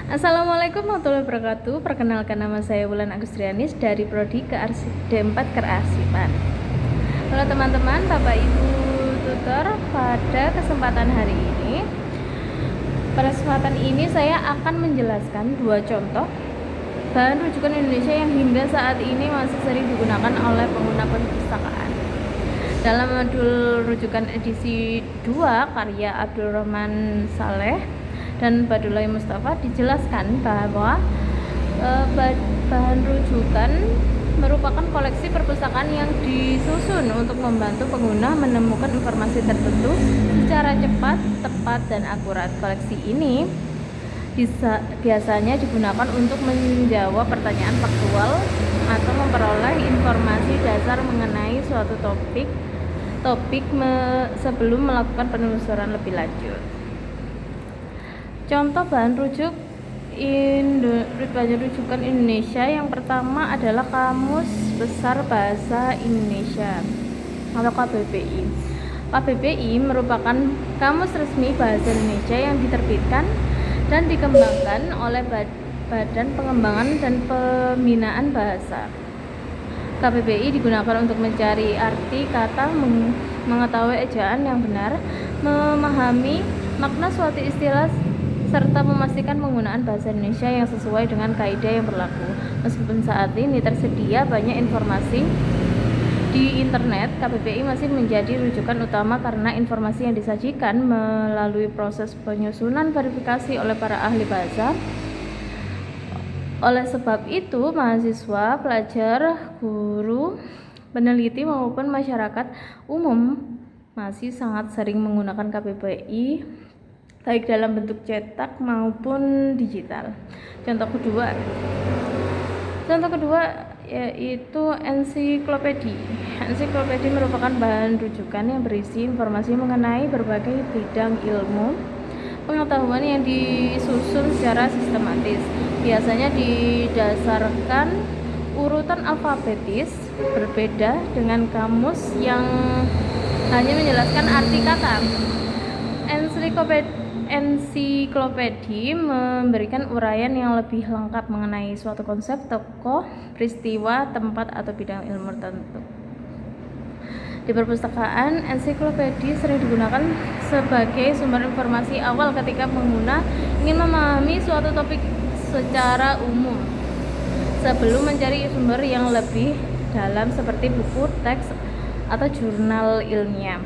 Assalamualaikum warahmatullahi wabarakatuh. Perkenalkan, nama saya Wulan Agustrianis dari Prodi D4 Kearsipan. Halo teman-teman, Bapak Ibu tutor, pada kesempatan hari ini saya akan menjelaskan dua contoh bahan rujukan Indonesia yang hingga saat ini masih sering digunakan oleh pengguna perpustakaan. Dalam modul rujukan edisi 2 karya Abdul Rahman Saleh dan Badulai Mustafa dijelaskan bahwa bahan rujukan merupakan koleksi perpustakaan yang disusun untuk membantu pengguna menemukan informasi tertentu secara cepat, tepat, dan akurat. Koleksi ini biasanya digunakan untuk menjawab pertanyaan faktual atau memperoleh informasi dasar mengenai suatu topik sebelum melakukan penelusuran lebih lanjut. Contoh bahan rujukan Indonesia yang pertama adalah Kamus Besar Bahasa Indonesia atau KBBI. KBBI merupakan kamus resmi bahasa Indonesia yang diterbitkan dan dikembangkan oleh Badan Pengembangan dan Pembinaan Bahasa. KBBI digunakan untuk mencari arti kata, mengetahui ejaan yang benar, memahami makna suatu istilah, serta memastikan penggunaan bahasa Indonesia yang sesuai dengan kaidah yang berlaku. Meskipun saat ini tersedia banyak informasi di internet, KBBI masih menjadi rujukan utama karena informasi yang disajikan melalui proses penyusunan verifikasi oleh para ahli bahasa. Oleh sebab itu, mahasiswa, pelajar, guru, peneliti maupun masyarakat umum masih sangat sering menggunakan KBBI baik dalam bentuk cetak maupun digital. Contoh kedua yaitu ensiklopedi. Ensiklopedi merupakan bahan rujukan yang berisi informasi mengenai berbagai bidang ilmu pengetahuan yang disusun secara sistematis. Biasanya didasarkan urutan alfabetis, berbeda dengan kamus yang hanya menjelaskan arti kata. Ensiklopedi memberikan uraian yang lebih lengkap mengenai suatu konsep, tokoh, peristiwa, tempat, atau bidang ilmu tertentu. Di perpustakaan, ensiklopedi sering digunakan sebagai sumber informasi awal ketika pengguna ingin memahami suatu topik secara umum, sebelum mencari sumber yang lebih dalam seperti buku, teks, atau jurnal ilmiah.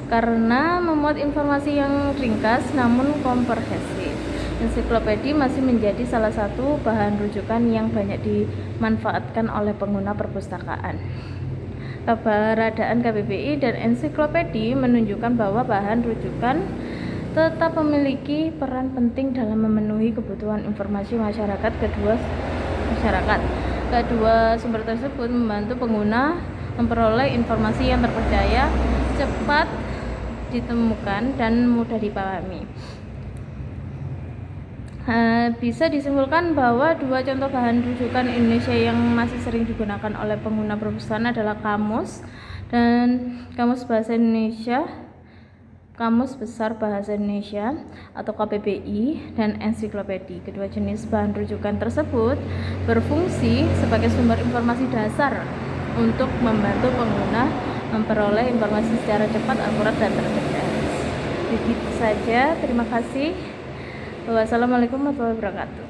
Karena memuat informasi yang ringkas namun komprehensif, ensiklopedi masih menjadi salah satu bahan rujukan yang banyak dimanfaatkan oleh pengguna perpustakaan. Keberadaan KBBI dan ensiklopedi menunjukkan bahwa bahan rujukan tetap memiliki peran penting dalam memenuhi kebutuhan informasi masyarakat. Kedua sumber tersebut membantu pengguna memperoleh informasi yang terpercaya, cepat ditemukan, dan mudah dipahami. Bisa disimpulkan bahwa dua contoh bahan rujukan Indonesia yang masih sering digunakan oleh pengguna perpustakaan adalah kamus dan Kamus Bahasa Indonesia, Kamus Besar Bahasa Indonesia atau KBBI, dan ensiklopedi. Kedua jenis bahan rujukan tersebut berfungsi sebagai sumber informasi dasar untuk membantu pengguna memperoleh informasi secara cepat, akurat, dan terpercaya. Begitu saja, terima kasih. Wassalamualaikum warahmatullahi wabarakatuh.